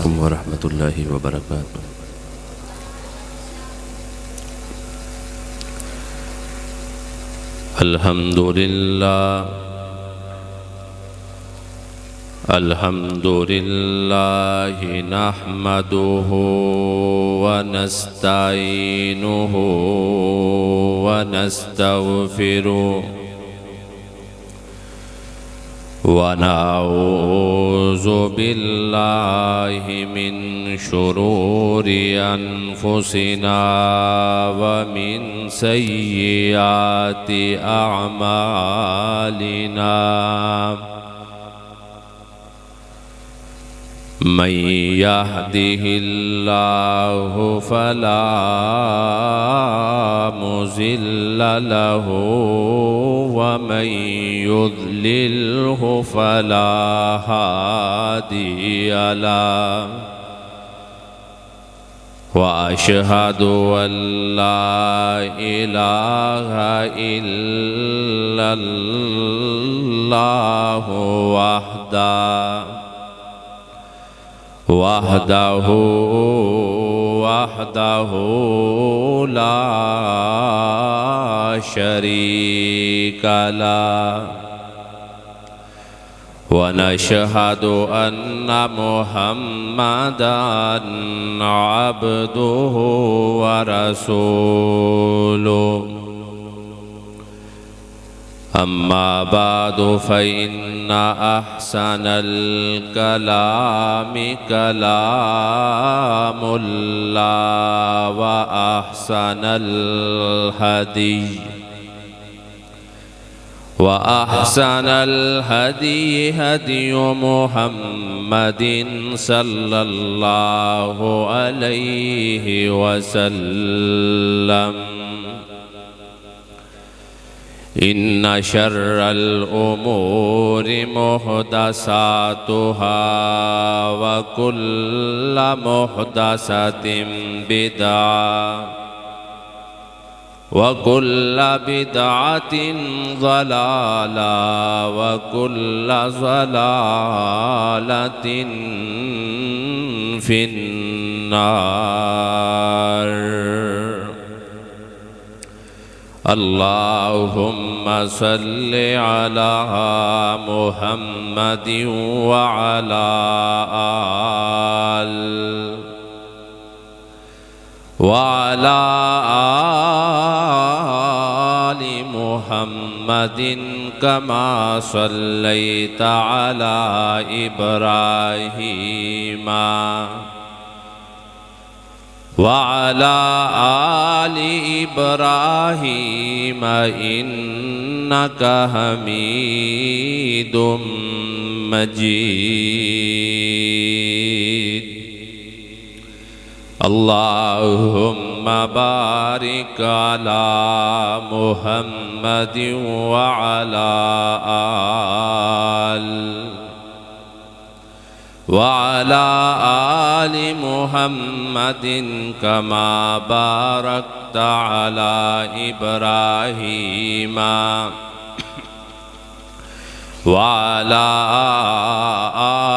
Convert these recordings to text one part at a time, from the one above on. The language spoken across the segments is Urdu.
عليكم ورحمة الله وبركاته. الحمد لله نحمده ونستعينه ونستغفره ونعوذ بالله من شرور أنفسنا ومن سيئات أعمالنا من يهده الله فلا مضل له ومن يضلله فلا هادي له وأشهد أن لا إله إلا الله وحده لا شريك له ونشهد أن محمدًا عبده ورسوله أما بعد فإن أحسن الكلام كلام الله وأحسن الهدي هدي محمد صلى الله عليه وسلم إن شر الأمور محدثاتها وكل محدثة بدعة وكل بدعة ضلالة وكل ضلالة في النار. اللهم صل على محمد وعلى آل محمد كما صليت على إبراهيم وعلى آل إبراهيم إنك حميد مجيد. اللهم بارك على محمد وعلى آل محمد كما باركت على إبراهيم وعلى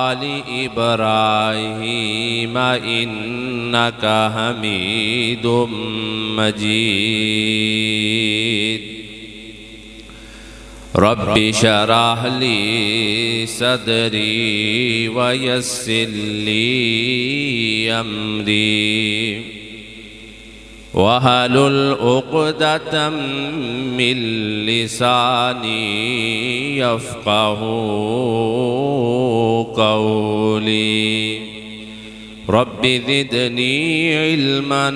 آل إبراهيم إنك حميد مجيد. رب اشرح لي صدري ويسر لي أمري واحلل عقدة من لساني يفقهوا قولي. رب زدني علما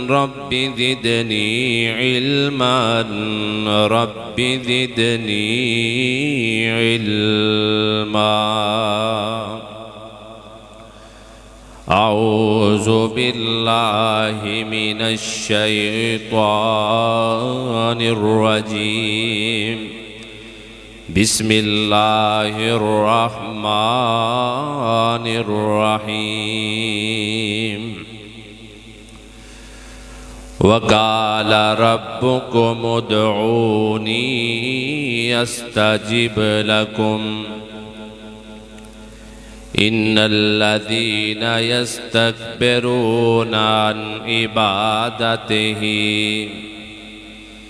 رب زدني علما رب زدني علما. أعوذ بالله من الشيطان الرجيم. بسم الله الرحمن الرحيم. وقال ربكم ادعوني استجب لكم إن الذين يستكبرون عن عبادته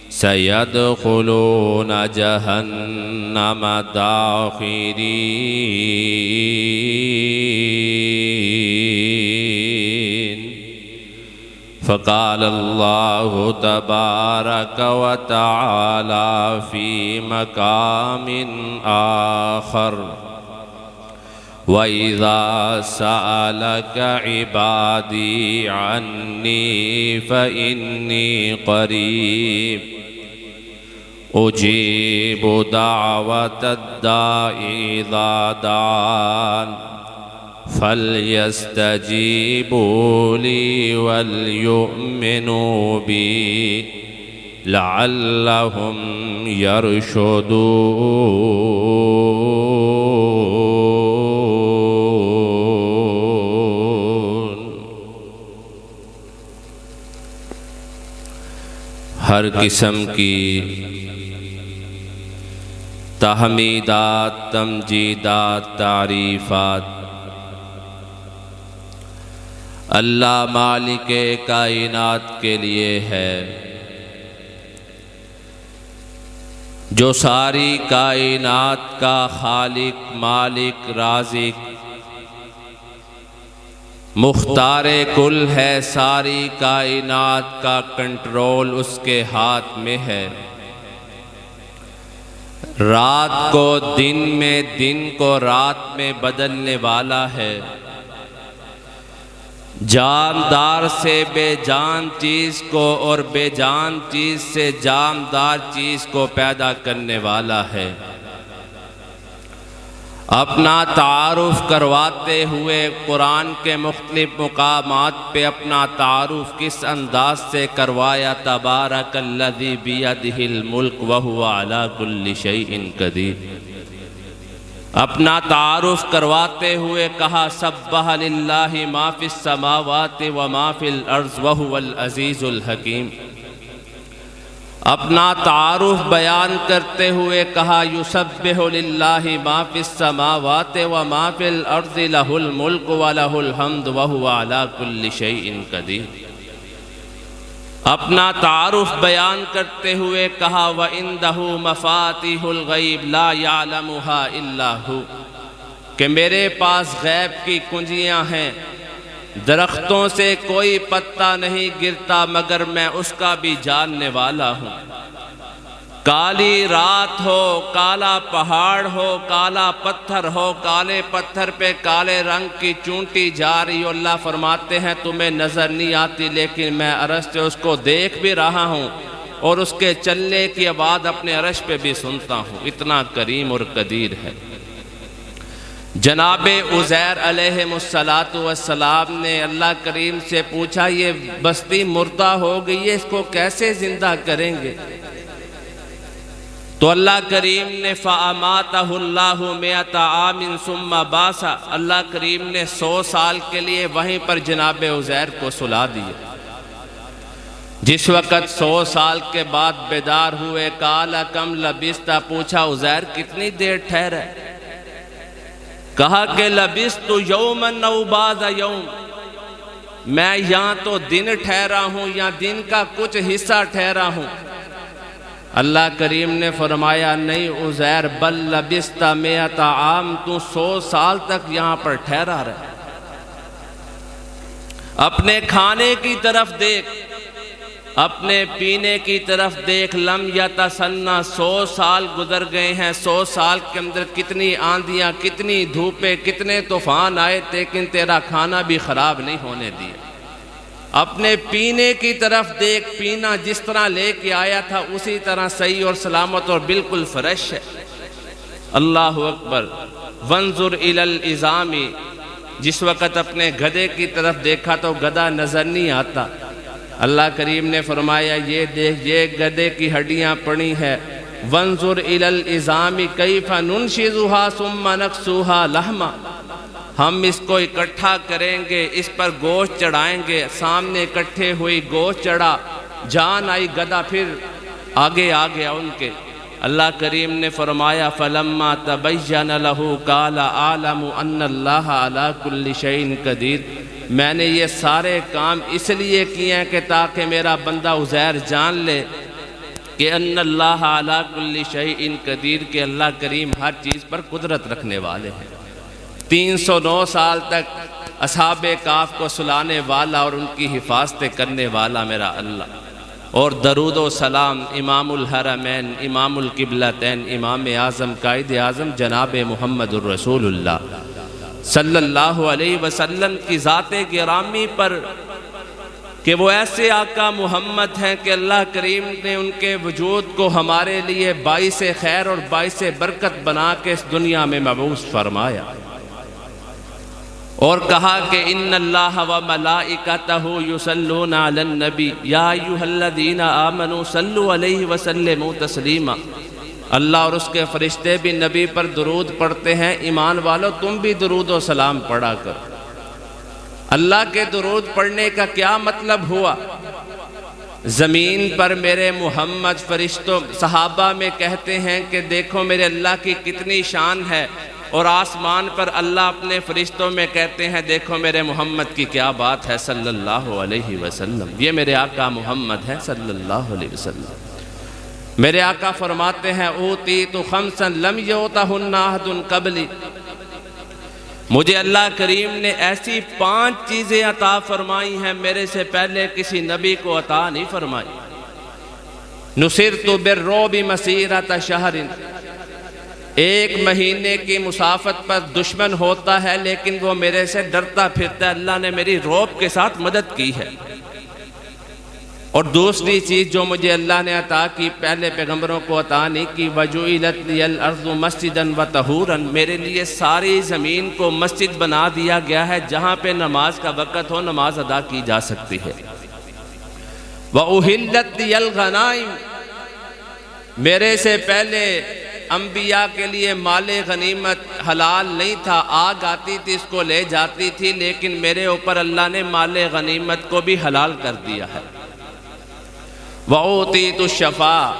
سيدخلون جهنم داخرين فقال الله تبارك وتعالى في مقام آخر وَإِذَا سَأَلَكَ عِبَادِي عَنِّي فَإِنِّي قَرِيبٌ أُجِيبُ دَعْوَةَ الدَّاعِ إِذَا دَعَانِ فَلْيَسْتَجِيبُوا لِي وَلْيُؤْمِنُوا بِي لَعَلَّهُمْ يَرْشُدُونَ۔ ہر قسم کی تحمیدات، تمجیدات، تعریفات اللہ مالک کائنات کے لیے ہے، جو ساری کائنات کا خالق، مالک، رازق، مختار کل ہے۔ ساری کائنات کا کنٹرول اس کے ہاتھ میں ہے۔ رات کو دن میں، دن کو رات میں بدلنے والا ہے۔ جاندار سے بے جان چیز کو اور بے جان چیز سے جاندار چیز کو پیدا کرنے والا ہے۔ اپنا تعارف کرواتے ہوئے قرآن کے مختلف مقامات پہ اپنا تعارف کس انداز سے کروایا؟ تبارک الذی بیدہ الملک وہو علی کل شیء قدیر۔ اپنا تعارف کرواتے ہوئے کہا سبح للہ ما فی السماوات وما فی الارض وہو العزیز الحکیم۔ اپنا تعارف بیان کرتے ہوئے کہا یسبح للہ ما فی السماوات وما فی الارض لہ الملک ولہ الحمد وہو علی کل شیء قدیر۔ اپنا تعارف بیان کرتے ہوئے کہا وَعِندَهُ مَفَاتِحُ الْغَيْبِ لَا يَعْلَمُهَا إِلَّا هُوَ، کہ میرے پاس غیب کی کنجیاں ہیں، درختوں سے کوئی پتا نہیں گرتا مگر میں اس کا بھی جاننے والا ہوں۔ کالی رات ہو، کالا پہاڑ ہو، کالا پتھر ہو، کالے پتھر پہ کالے رنگ کی چونٹی جا رہی ہو، اللہ فرماتے ہیں تمہیں نظر نہیں آتی لیکن میں عرش سے اس کو دیکھ بھی رہا ہوں اور اس کے چلنے کی آواز اپنے عرش پہ بھی سنتا ہوں۔ اتنا کریم اور قدیر ہے۔ جناب عزیر علیہ السلام نے اللہ کریم سے پوچھا یہ بستی مردہ ہو گئی ہے، اس کو کیسے زندہ کریں گے؟ تو اللہ کریم نے فَأَمَاتَهُ اللَّهُ مِئَةَ عَامٍ ثُمَّ بَعَثَ، اللہ کریم نے 100 سال کے لیے وہیں پر جناب عزیر کو سلا دیا۔ جس وقت 100 سال کے بعد بیدار ہوئے، قَالَ كَمْ لَبِثْتَ، پوچھا عزیر کتنی دیر ٹھہرے؟ کہا کہ لبثت یوما او بعض یوم، میں یہاں تو دن ٹھہرا ہوں یا دن کا کچھ حصہ ٹھہرا ہوں۔ اللہ کریم نے فرمایا نہیں عزیر بل لبثت 100 عام، تو 100 سال تک یہاں پر ٹھہرا رہے۔ اپنے کھانے کی طرف دیکھ، اپنے پینے کی طرف دیکھ، لم یتسنہ 100 سال گزر گئے ہیں۔ 100 سال کے اندر کتنی آندیاں، کتنی دھوپیں، کتنے طوفان آئے لیکن تیرا کھانا بھی خراب نہیں ہونے دیا۔ اپنے پینے کی طرف دیکھ، پینا جس طرح لے کے آیا تھا اسی طرح صحیح اور سلامت اور بالکل فریش ہے۔ اللہ اکبر۔ وانظر الی العظام، جس وقت اپنے گدھے کی طرف دیکھا تو گدھا نظر نہیں آتا۔ اللہ کریم نے فرمایا یہ دیکھ، یہ گدھے کی ہڈیاں پڑی ہے۔ وانظر الی العظام کیف ننشزها ثم نکسوها لحما، ہم اس کو اکٹھا کریں گے، اس پر گوشت چڑھائیں گے۔ سامنے اکٹھے ہوئی، گوشت چڑھا، جان آئی، گدھا پھر آگے آ گیا ان کے۔ اللہ کریم نے فرمایا فلما تبین لہ قال اعلم ان اللہ علی کل شیء قدیر، میں نے یہ سارے کام اس لیے کیے ہیں کہ تاکہ میرا بندہ عزیر جان لے کہ ان اللہ علی کل شیء قدیر، کہ اللہ کریم ہر چیز پر قدرت رکھنے والے ہیں۔ 309 سال تک اصحاب کہف کو سلانے والا اور ان کی حفاظتیں کرنے والا میرا اللہ، اور درود و سلام امام الحرمین امام القبلتین امام اعظم قائد اعظم جناب محمد الرسول اللہ صلی اللہ علیہ وسلم کی ذات گرامی پر، کہ وہ ایسے آقا محمد ہیں کہ اللہ کریم نے ان کے وجود کو ہمارے لیے باعث خیر اور باعث برکت بنا کے اس دنیا میں مبعوث فرمایا، اور کہا کہ ان اللہ و ملائکتہ یصلون علی النبی یا ایھا الذین آمنوا صلوا علیہ وسلموا تسلیما، اللہ اور اس کے فرشتے بھی نبی پر درود پڑھتے ہیں، ایمان والو تم بھی درود و سلام پڑھا کرو۔ اللہ کے درود پڑھنے کا کیا مطلب ہوا؟ زمین پر میرے محمد فرشتوں صحابہ میں کہتے ہیں کہ دیکھو میرے اللہ کی کتنی شان ہے، اور آسمان پر اللہ اپنے فرشتوں میں کہتے ہیں دیکھو میرے محمد کی کیا بات ہے صلی اللہ علیہ وسلم۔ یہ میرے آقا محمد ہے صلی اللہ علیہ وسلم۔ میرے آقا فرماتے ہیں اوتیت خمسا لم یؤتہن احد قبلی، مجھے اللہ کریم نے ایسی 5 چیزیں عطا فرمائی ہیں میرے سے پہلے کسی نبی کو عطا نہیں فرمائی۔ نصرت بالرعب مسیرۃ شہر، 1 مہینے کی مسافت پر دشمن ہوتا ہے لیکن وہ میرے سے ڈرتا پھرتا ہے، اللہ نے میری رعب کے ساتھ مدد کی ہے۔ اور دوسری چیز جو مجھے اللہ نے عطا کی پہلے پیغمبروں کو عطا نہیں کی، وجعلت لی الارض مسجدا وطہورا، میرے لیے ساری زمین کو مسجد بنا دیا گیا ہے جہاں پہ نماز کا وقت ہو نماز ادا کی جا سکتی ہے۔ وأحلت لی الغنائم، میرے سے پہلے انبیاء کے لیے مال غنیمت حلال نہیں تھا، آگ آتی تھی اس کو لے جاتی تھی، لیکن میرے اوپر اللہ نے مال غنیمت کو بھی حلال کر دیا ہے۔ وَأُوتِيتُ الشَّفَاعَةَ،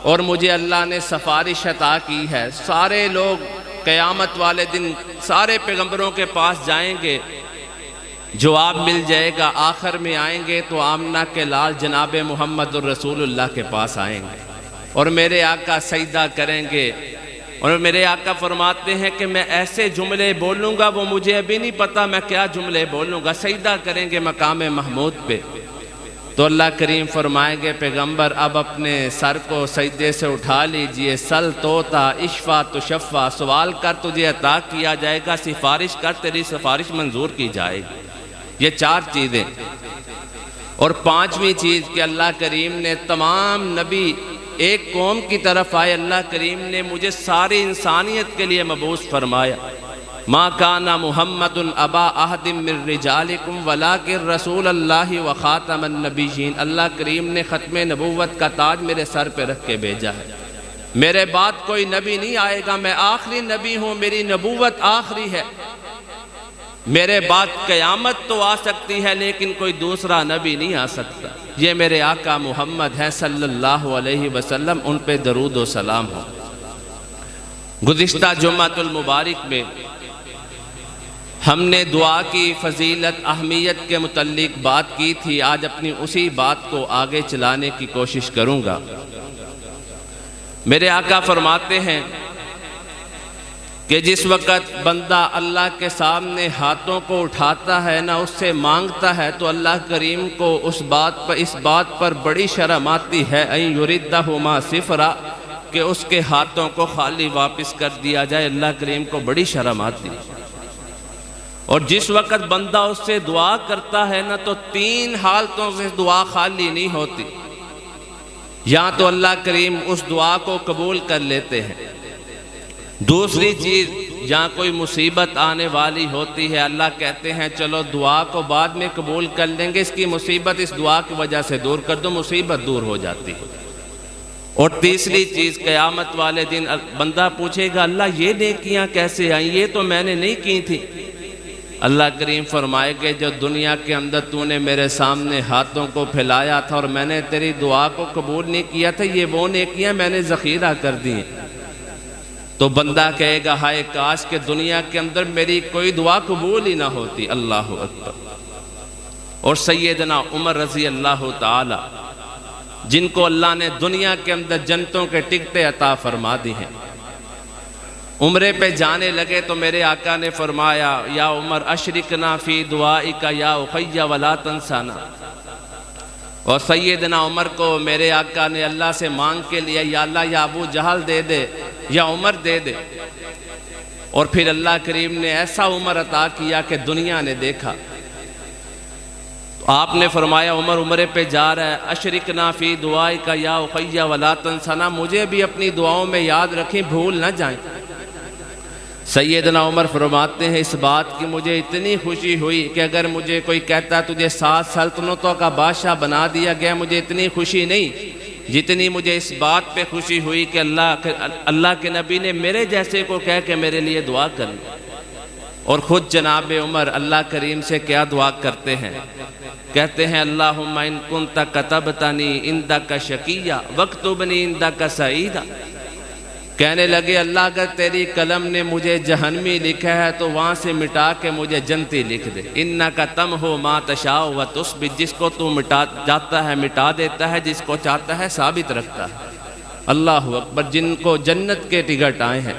اور مجھے اللہ نے سفارش عطا کی ہے۔ سارے لوگ قیامت والے دن سارے پیغمبروں کے پاس جائیں گے، جواب مل جائے گا، آخر میں آئیں گے تو آمنہ کے لال جناب محمد الرسول اللہ کے پاس آئیں گے اور میرے آقا سجدہ کریں گے، اور میرے آقا فرماتے ہیں کہ میں ایسے جملے بولوں گا وہ مجھے ابھی نہیں پتا میں کیا جملے بولوں گا، سجدہ کریں گے مقام محمود پہ، تو اللہ کریم فرمائیں گے پیغمبر اب اپنے سر کو سجدے سے اٹھا لیجئے، سل توتا اشفا تشفا، سوال کر تجھے عطا کیا جائے گا، سفارش کر تیری سفارش منظور کی جائے گی۔ یہ 4 چیزیں، اور 5ویں چیز کہ اللہ کریم نے تمام نبی ایک قوم کی طرف آئے، اللہ کریم نے مجھے ساری انسانیت کے لیے مبعوث فرمایا۔ ما کان محمد ابا احد من رجالکم ولکن رسول اللہ وخاتم النبیین، اللہ کریم نے ختم نبوت کا تاج میرے سر پہ رکھ کے بھیجا ہے، میرے بعد کوئی نبی نہیں آئے گا، میں آخری نبی ہوں، میری نبوت آخری ہے، میرے بعد قیامت تو آ سکتی ہے لیکن کوئی دوسرا نبی نہیں آ سکتا۔ یہ میرے آقا محمد ہیں صلی اللہ علیہ وسلم، ان پہ درود و سلام ہو۔ گزشتہ جمعۃ المبارک میں ہم نے دعا کی فضیلت اہمیت کے متعلق بات کی تھی، آج اپنی اسی بات کو آگے چلانے کی کوشش کروں گا۔ میرے آقا فرماتے ہیں کہ جس وقت بندہ اللہ کے سامنے ہاتھوں کو اٹھاتا ہے نہ اس سے مانگتا ہے تو اللہ کریم کو اس بات پر بڑی شرم آتی ہے، ان یردہما صفرا، کہ اس کے ہاتھوں کو خالی واپس کر دیا جائے، اللہ کریم کو بڑی شرم آتی ہے۔ اور جس وقت بندہ اس سے دعا کرتا ہے نا تو 3 حالتوں سے دعا خالی نہیں ہوتی، یا تو اللہ کریم اس دعا کو قبول کر لیتے ہیں، دوسری چیز جہاں کوئی مصیبت آنے والی ہوتی ہے اللہ کہتے ہیں چلو دعا کو بعد میں قبول کر لیں گے، اس کی مصیبت اس دعا کی وجہ سے دور کر دو، مصیبت دور ہو جاتی ہے۔ اور تیسری چیز قیامت والے دن بندہ پوچھے گا اللہ یہ نیکیاں کیسے آئیں، یہ تو میں نے نہیں کی تھی، اللہ کریم فرمائے کہ جو دنیا کے اندر تو نے میرے سامنے ہاتھوں کو پھیلایا تھا اور میں نے تیری دعا کو قبول نہیں کیا تھا، یہ وہ نیکیاں میں نے ذخیرہ کر دی ہیں۔ تو بندہ کہے گا ہائے کاش کہ دنیا کے اندر میری کوئی دعا قبول ہی نہ ہوتی۔ اللہ اکبر۔ اور سیدنا عمر رضی اللہ تعالی جن کو اللہ نے دنیا کے اندر جنتوں کے ٹکٹیں عطا فرما دی ہیں، عمرے پہ جانے لگے تو میرے آقا نے فرمایا یا عمر اشرکنا فی دعائک یا اخی ولا تنسانا۔ اور سیدنا عمر کو میرے آقا نے اللہ سے مانگ کے لیا یا اللہ یا ابو جہل دے دے یا عمر دے دے، اور پھر اللہ کریم نے ایسا عمر عطا کیا کہ دنیا نے دیکھا۔ تو آپ نے فرمایا عمر عمرے پہ جا رہا ہے، اشرکنا فی دعائک یا اخی ولا تنسانا، مجھے بھی اپنی دعاؤں میں یاد رکھیں، بھول نہ جائیں۔ سیدنا عمر فرماتے ہیں اس بات کی مجھے اتنی خوشی ہوئی کہ اگر مجھے کوئی کہتا تجھے 7 سلطنتوں کا بادشاہ بنا دیا گیا، مجھے اتنی خوشی نہیں جتنی مجھے اس بات پہ خوشی ہوئی کہ اللہ کے نبی نے میرے جیسے کو کہہ کے میرے لیے دعا کر لی۔ اور خود جناب عمر اللہ کریم سے کیا دعا کرتے ہیں، کہتے ہیں اللہم ان کنت کتبتنی عندک شقیا واکتبنی عندک سعیدا۔ کہنے لگے اللہ اگر تیری قلم نے مجھے جہنمی لکھا ہے تو وہاں سے مٹا کے مجھے جنتی لکھ دے۔ انک تمحو ما تشاء وتثبت، جس کو تو مٹا جاتا ہے مٹا دیتا ہے، جس کو چاہتا ہے ثابت رکھتا ہے۔ اللہ اکبر۔ جن کو جنت کے ٹکٹ آئے ہیں،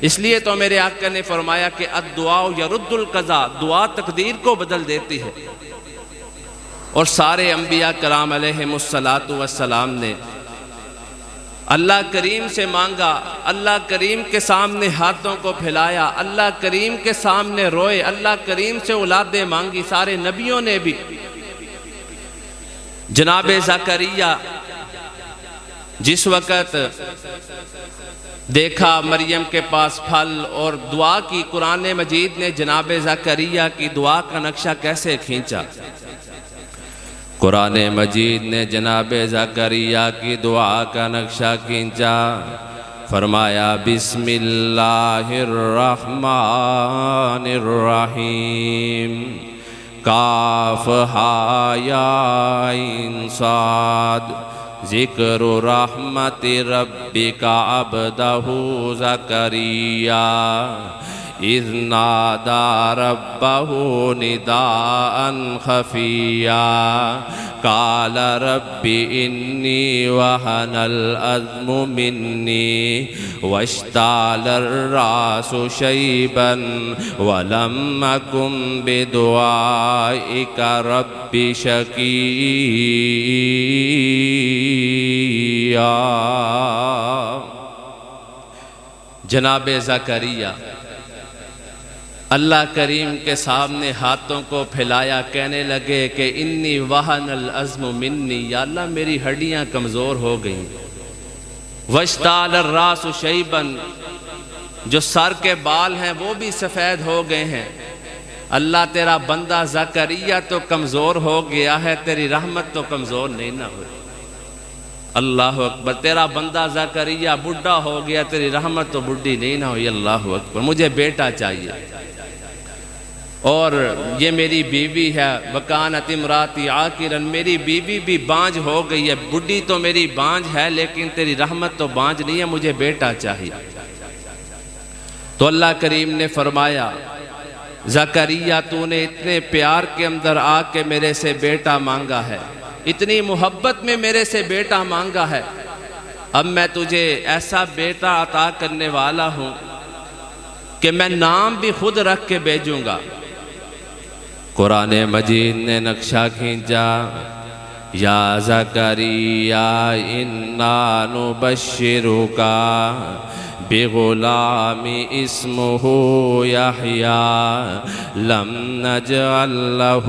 اس لیے تو میرے آقا نے فرمایا کہ الدعاء یرد القضاء، دعا تقدیر کو بدل دیتی ہے۔ اور سارے انبیاء کرام علیہم السلام نے اللہ کریم سے مانگا، اللہ کریم کے سامنے ہاتھوں کو پھیلایا، اللہ کریم کے سامنے روئے، اللہ کریم سے اولادیں مانگی۔ سارے نبیوں نے بھی۔ جناب زکریا جس وقت دیکھا مریم کے پاس پھل اور دعا کی، قرآن مجید نے جناب زکریا کی دعا کا نقشہ کیسے کھینچا۔ قرآن مجید نے جناب زکریا کی دعا کا نقشہ کھینچا، فرمایا بسم اللہ الرحمن الرحیم، کاف ہا یا عین صاد، ذکر رحمت ربک عبدہ زکریا اذ نادى ربه نداء خفيا قال رب إني وهن العظم مني واشتعل الرأس شيبا ولم أكن بدعائك رب شقيا۔ جناب زکریا اللہ کریم کے سامنے ہاتھوں کو پھیلایا، کہنے لگے کہ انی وہن العظم منی، یا اللہ میری ہڈیاں کمزور ہو گئیں، واشتعل الراس شیبا، جو سر کے بال ہیں وہ بھی سفید ہو گئے ہیں۔ اللہ تیرا بندہ زکریا تو کمزور ہو گیا ہے، تیری رحمت تو کمزور نہیں نہ ہوئی۔ اللہ اکبر۔ تیرا بندہ زکریا بڈھا ہو گیا، تیری رحمت تو بڈھی نہیں نہ ہوئی۔ اللہ اکبر۔ مجھے بیٹا چاہیے، اور یہ میری بیوی ہے، وکانت امراتی عاقرا، میری بیوی بھی بانجھ ہو گئی ہے، بڈھی تو میری بانجھ ہے لیکن تیری رحمت تو بانجھ نہیں ہے، مجھے بیٹا چاہیے۔ تو اللہ کریم نے فرمایا زکریا تو نے اتنے پیار کے اندر آ کے میرے سے بیٹا مانگا ہے، اتنی محبت میں میرے سے بیٹا مانگا ہے، اب میں تجھے ایسا بیٹا عطا کرنے والا ہوں کہ میں نام بھی خود رکھ کے بھیجوں گا۔ قرآن مجید نے نقشہ کھینچا، یا زکریا انا نبشرک بغلام اسمہ یحییٰ لم نجعل لہ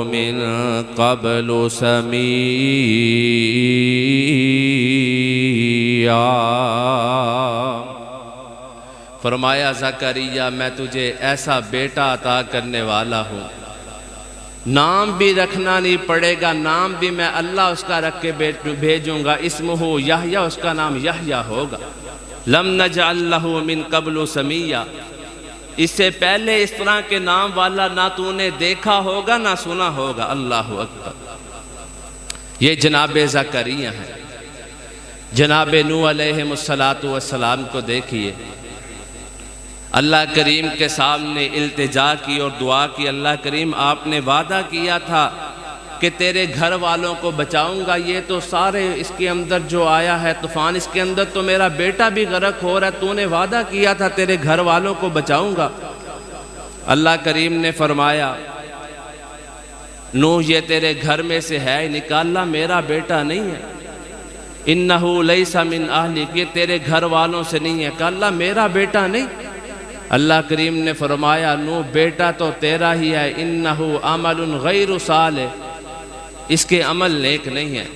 من قبل سمیعا۔ فرمایا زکریا میں تجھے ایسا بیٹا عطا کرنے والا ہوں، نام بھی رکھنا نہیں پڑے گا، نام بھی میں اللہ اس کا رکھ کے بھیجوں گا، اسمہ یحییٰ، اس کا نام یحییٰ ہوگا۔ لم نجعل لہ من قبل سمیعا، اس سے پہلے اس طرح کے نام والا نہ تو نے دیکھا ہوگا نہ سنا ہوگا۔ اللہ اکبر۔ یہ جناب زکریا ہیں۔ جناب نوح علیہ السلام کو دیکھیے، اللہ کریم کے سامنے التجا کی اور دعا کی، اللہ کریم آپ نے وعدہ کیا تھا کہ تیرے گھر والوں کو بچاؤں گا، یہ تو سارے اس کے اندر جو آیا ہے طوفان، اس کے اندر تو میرا بیٹا بھی غرق ہو رہا ہے، تو نے وعدہ کیا تھا تیرے گھر والوں کو بچاؤں گا۔ اللہ کریم نے فرمایا نوح یہ تیرے گھر میں سے ہے، نکالا میرا بیٹا نہیں ہے، انہو لیس من اہلک، یہ تیرے گھر والوں سے نہیں ہے، کہا اللہ میرا بیٹا نہیں۔ اللہ کریم نے فرمایا نوح بیٹا تو تیرا ہی ہے، انہو عمل غیر صالح، اس کے عمل نیک نہیں ہے۔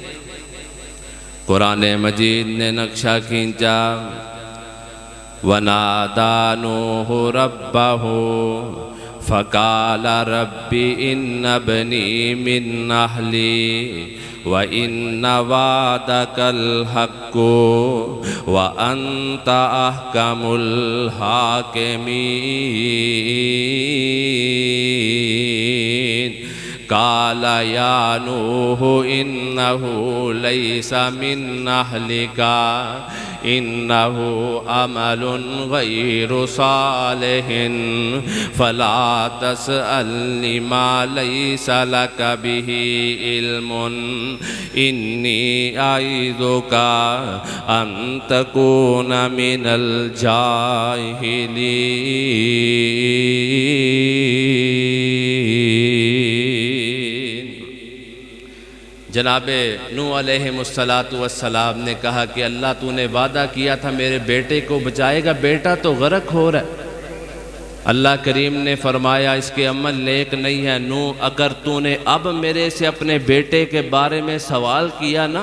قرآن مجید نے نقشہ کھینچا، وَنَادَى نُوحُ رَبَّهُ فَقَالَ رَبِّ إِنَّ ابْنِي مِنْ أَهْلِي وَإِنَّ وَعْدَكَ الْحَقُّ وَأَنْتَ أَحْكَمُ الْحَاكِمِينَ قال يا نوح إنه ليس من أهلك إنه عمل غير صالح فلا تسألني ما ليس لك به علم إني أعظك أن تكون من الجاهلين۔ جناب نوح علیہ السلام نے کہا کہ اللہ تو نے وعدہ کیا تھا میرے بیٹے کو بچائے گا، بیٹا تو غرق ہو رہا ہے۔ اللہ کریم نے فرمایا اس کے عمل نیک نہیں ہے نوح، اگر تو نے اب میرے سے اپنے بیٹے کے بارے میں سوال کیا نا،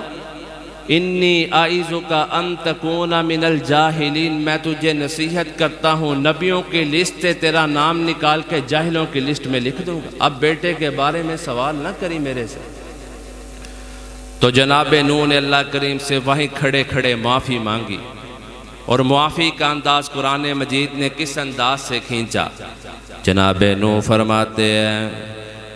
انی اعظک ان تکون من الجاہلین، میں تجھے نصیحت کرتا ہوں نبیوں کی لسٹ سے تیرا نام نکال کے جاہلوں کی لسٹ میں لکھ دوں گا، اب بیٹے کے بارے میں سوال نہ کری میرے سے۔ تو جناب نوح نے اللہ کریم سے وہیں کھڑے کھڑے معافی مانگی، اور معافی کا انداز قرآن مجید نے کس انداز سے کھینچا؟ جناب نوح فرماتے ہیں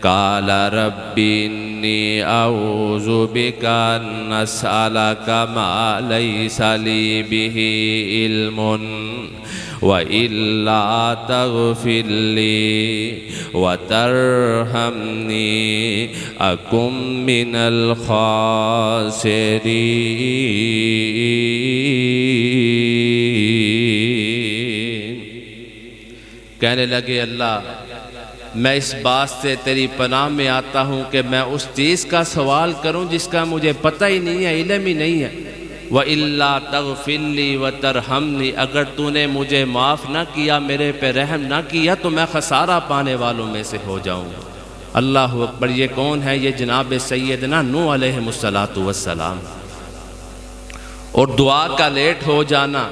قال رب انی اعوذ بک ان اسألک ما لیس لی بہ علم وَإِلَّا تَغْفِرْ لِي وَتَرْحَمْنِي أَكُن مِّنَ الْخَاسِرِينَ۔ کہنے لگے اللہ میں اس بات سے تیری پناہ میں آتا ہوں کہ میں اس چیز کا سوال کروں جس کا مجھے پتہ ہی نہیں ہے، علم ہی نہیں ہے۔ وَإِلَّا تَغْفِرْ لِي وَتَرْحَمْنِي، اگر تو نے مجھے معاف نہ کیا، میرے پہ رحم نہ کیا تو میں خسارہ پانے والوں میں سے ہو جاؤں گا۔ اللہ اکبر۔ یہ کون ہے؟ یہ جناب سیدنا نوح علیہ السلام۔ اور دعا کا لیٹ ہو جانا،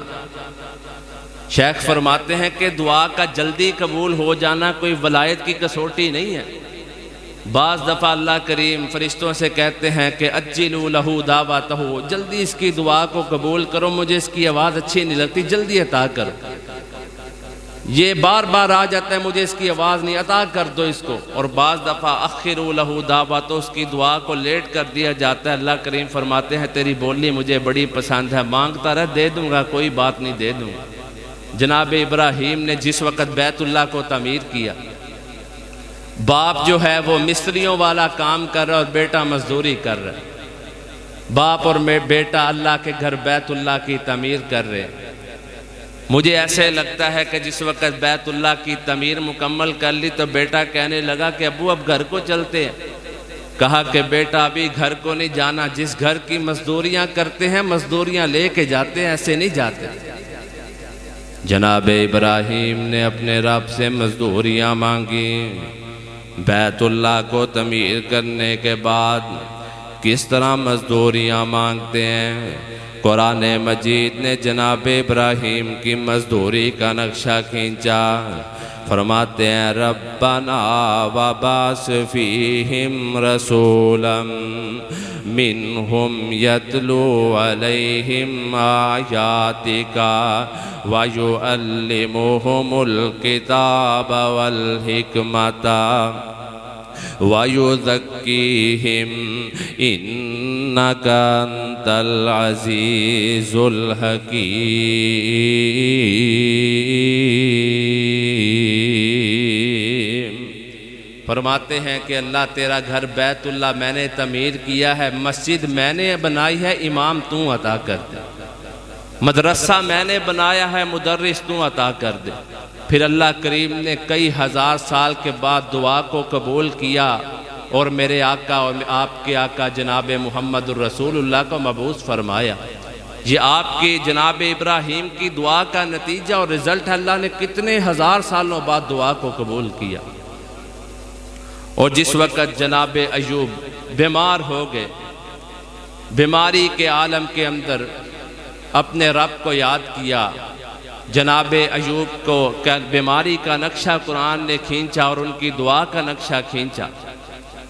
شیخ فرماتے ہیں کہ دعا کا جلدی قبول ہو جانا کوئی ولایت کی کسوٹی نہیں ہے۔ بعض دفعہ اللہ کریم فرشتوں سے کہتے ہیں کہ اجلوا لہ دعوتہ، جلدی اس کی دعا کو قبول کرو، مجھے اس کی آواز اچھی نہیں لگتی، جلدی عطا کرو۔ یہ بار بار آ جاتا ہے مجھے اس کی آواز نہیں، عطا کر دو اس کو۔ اور بعض دفعہ اخروا لہ دعوتہ، اس کی دعا کو لیٹ کر دیا جاتا ہے۔ اللہ کریم فرماتے ہیں تیری بولی مجھے بڑی پسند ہے، مانگتا رہ، دے دوں گا، کوئی بات نہیں، دے دوں گا۔ جناب ابراہیم نے جس وقت بیت اللہ کو تعمیر کیا، باپ جو ہے وہ مستریوں والا کام کر رہا اور بیٹا مزدوری کر رہا ہے۔ باپ اور بیٹا اللہ کے گھر بیت اللہ کی تعمیر کر رہے ہیں۔ مجھے ایسے لگتا ہے کہ جس وقت بیت اللہ کی تعمیر مکمل کر لی تو بیٹا کہنے لگا کہ ابو اب گھر کو چلتے ہیں۔ کہا کہ بیٹا ابھی گھر کو نہیں جانا، جس گھر کی مزدوریاں کرتے ہیں مزدوریاں لے کے جاتے ہیں، ایسے نہیں جاتے۔ جناب ابراہیم نے اپنے رب سے مزدوریاں مانگی۔ بیت اللہ کو تعمیر کرنے کے بعد کس طرح مزدوریاں مانگتے ہیں۔ قرآن مجید نے جناب ابراہیم کی مزدوری کا نقشہ کھینچا، فرماتے ہیں ربنا وبعث فیہم رسولا منہم یتلو علیہم آیاتک ویعلمہم الکتاب والحکمت وَيُزَكِّيهِمْ إِنَّكَ أَنْتَ الْعَزِيزُ الْحَكِيمُ۔ فرماتے ہیں کہ اللہ تیرا گھر بیت اللہ میں نے تعمیر کیا ہے، مسجد میں نے بنائی ہے، امام تو عطا کر دے، مدرسہ میں نے بنایا ہے، مدرس تو عطا کر دے۔ پھر اللہ کریم نے کئی ہزار سال کے بعد دعا کو قبول کیا اور میرے آقا اور آپ کے آقا جناب محمد الرسول اللہ کو مبعوث فرمایا۔ یہ آپ کی جناب ابراہیم کی دعا کا نتیجہ اور رزلٹ ہے، اللہ نے کتنے ہزار سالوں بعد دعا کو قبول کیا۔ اور جس وقت جناب ایوب بیمار ہو گئے، بیماری کے عالم کے اندر اپنے رب کو یاد کیا، جناب ایوب کو بیماری کا نقشہ قرآن نے کھینچا اور ان کی دعا کا نقشہ کھینچا۔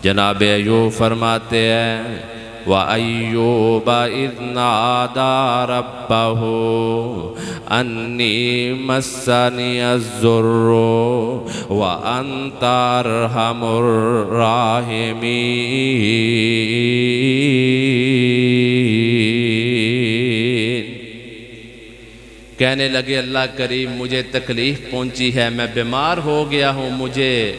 جناب ایوب فرماتے ہیں وَأَيُّوبَ إِذْ نَادَى رَبَّهُ أَنِّي مَسَّنِيَ الضُّرُّ وَأَنْتَ أَرْحَمُ الراحمين۔ کہنے لگے اللہ کریم مجھے تکلیف پہنچی ہے، میں بیمار ہو گیا ہوں، مجھے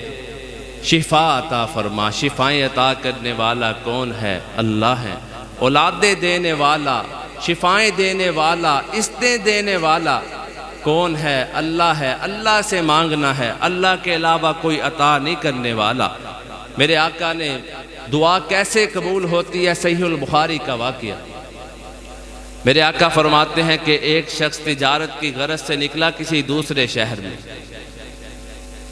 شفا عطا فرما۔ شفائیں عطا کرنے والا کون ہے؟ اللہ ہے۔ اولادیں دینے والا، شفائیں دینے والا، عزتیں دینے والا کون ہے؟ اللہ ہے۔ اللہ سے مانگنا ہے، اللہ کے علاوہ کوئی عطا نہیں کرنے والا۔ میرے آقا نے دعا کیسے قبول ہوتی ہے؟ صحیح البخاری کا واقعہ۔ میرے آقا فرماتے ہیں کہ ایک شخص تجارت کی غرض سے نکلا کسی دوسرے شہر میں،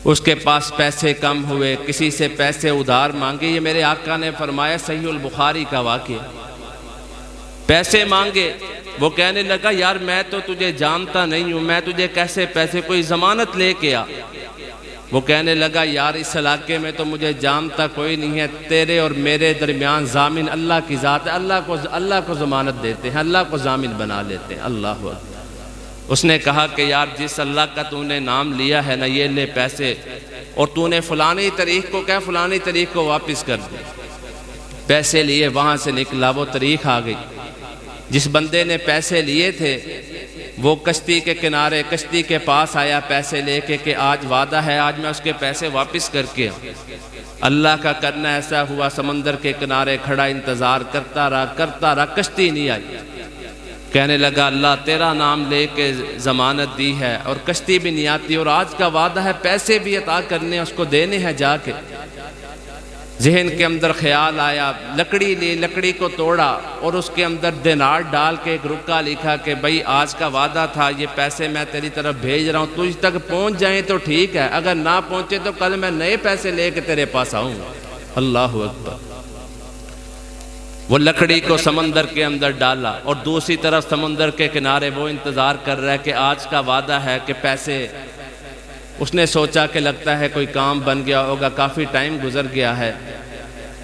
اس کے پاس پیسے کم ہوئے، کسی سے پیسے ادھار مانگے۔ یہ میرے آقا نے فرمایا، صحیح البخاری کا واقعہ۔ پیسے مانگے، وہ کہنے لگا یار میں تو تجھے جانتا نہیں ہوں، میں تجھے کیسے پیسے، کوئی ضمانت لے کے آ۔ وہ کہنے لگا یار اس علاقے میں تو مجھے جانتا کوئی نہیں ہے، تیرے اور میرے درمیان ضامن اللہ کی ذات ہے، اللہ کو ضمانت دیتے ہیں، اللہ کو ضامن بنا لیتے ہیں۔ اللہ اکبر۔ اس نے کہا کہ یار جس اللہ کا تو نے نام لیا ہے نا، یہ لے پیسے، اور تو نے فلانی تاریخ کو کہا فلانی تاریخ کو واپس کر دے۔ پیسے لیے وہاں سے نکلا، وہ تاریخ آ گئی۔ جس بندے نے پیسے لیے تھے وہ کشتی کے کنارے، کشتی کے پاس آیا پیسے لے کے کہ آج وعدہ ہے، آج میں اس کے پیسے واپس کر کے آؤں۔ اللہ کا کرنا ایسا ہوا، سمندر کے کنارے کھڑا انتظار کرتا رہا، کشتی نہیں آئی۔ کہنے لگا اللہ تیرا نام لے کے ضمانت دی ہے اور کشتی بھی نہیں آتی، اور آج کا وعدہ ہے، پیسے بھی عطا کرنے اس کو دینے ہیں جا کے۔ ذہن کے اندر خیال آیا، لکڑی لی، لکڑی کو توڑا اور اس کے اندر دینار ڈال کے ایک رکا لکھا کہ بھائی آج کا وعدہ تھا، یہ پیسے میں تیری طرف بھیج رہا ہوں، تجھ تک پہنچ جائیں تو ٹھیک ہے، اگر نہ پہنچے تو کل میں نئے پیسے لے کے تیرے پاس آؤں گا۔ اللہ اکبر۔ وہ لکڑی کو سمندر کے اندر ڈالا اور دوسری طرف سمندر کے کنارے وہ انتظار کر رہا ہے کہ آج کا وعدہ ہے کہ پیسے۔ اس نے سوچا کہ لگتا ہے کوئی کام بن گیا ہوگا، کافی ٹائم گزر گیا ہے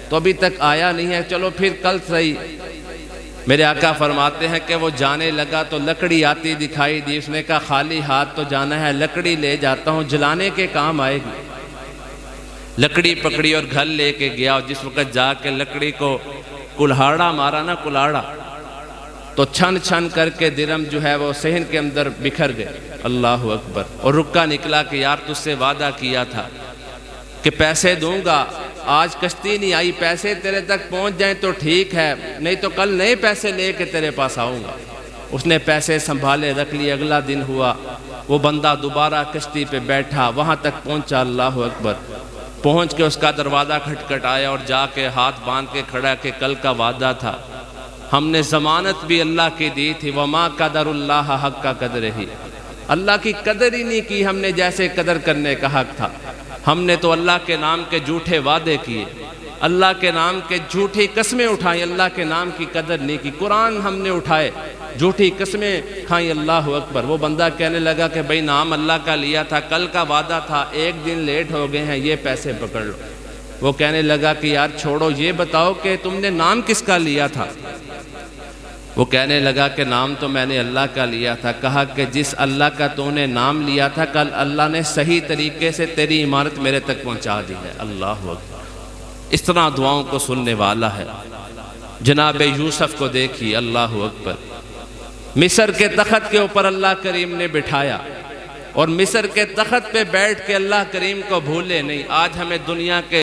تو ابھی تک آیا نہیں ہے، چلو پھر کل صحیح۔ میرے آقا فرماتے ہیں کہ وہ جانے لگا تو لکڑی آتی دکھائی دی، اس نے کہا خالی ہاتھ تو جانا ہے، لکڑی لے جاتا ہوں، جلانے کے کام آئے گی۔ لکڑی پکڑی اور گھر لے کے گیا، اور جس وقت جا کے لکڑی کو کلہاڑا مارا نا، کلہاڑا تو چھن چھن کر کے درم جو ہے وہ صحن کے اندر بکھر گئے۔ اللہ اکبر۔ اور رکا نکلا کہ یار تجھ سے وعدہ کیا تھا کہ پیسے دوں گا، آج کشتی نہیں آئی، پیسے تیرے تک پہنچ جائیں تو ٹھیک ہے، نہیں تو کل نئے پیسے لے کے تیرے پاس آؤں گا۔ اس نے پیسے سنبھالے رکھ لیے، اگلا دن ہوا، وہ بندہ دوبارہ کشتی پہ بیٹھا، وہاں تک پہنچا۔ اللہ اکبر۔ پہنچ کے اس کا دروازہ کھٹکھٹایا اور جا کے ہاتھ باندھ کے کھڑا کہ کل کا وعدہ تھا، ہم نے ضمانت بھی اللہ کی دی تھی، وما قدر اللہ حق کا قدر ہی، اللہ کی قدر ہی نہیں کی ہم نے جیسے قدر کرنے کا حق تھا۔ ہم نے تو اللہ کے نام کے جھوٹے وعدے کیے، اللہ کے نام کے جھوٹی قسمیں اٹھائیں، اللہ کے نام کی قدر نہیں کی۔ قرآن ہم نے اٹھائے، جھوٹی قسمیں کھائیں، اللہ اکبر۔ وہ بندہ کہنے لگا کہ بھئی نام اللہ کا لیا تھا، کل کا وعدہ تھا، ایک دن لیٹ ہو گئے ہیں، یہ پیسے پکڑ لو۔ وہ کہنے لگا کہ یار چھوڑو، یہ بتاؤ کہ تم نے نام کس کا لیا تھا؟ وہ کہنے لگا کہ نام تو میں نے اللہ کا لیا تھا۔ کہا کہ جس اللہ کا تو نے نام لیا تھا، کل اللہ نے صحیح طریقے سے تیری عمارت میرے تک پہنچا دی ہے۔ اللہ اکبر۔ اس طرح دعاؤں کو سننے والا ہے۔ جناب یوسف کو دیکھی، اللہ اکبر، مصر کے تخت کے اوپر اللہ کریم نے بٹھایا، اور مصر کے تخت پہ بیٹھ کے اللہ کریم کو بھولے نہیں۔ آج ہمیں دنیا کے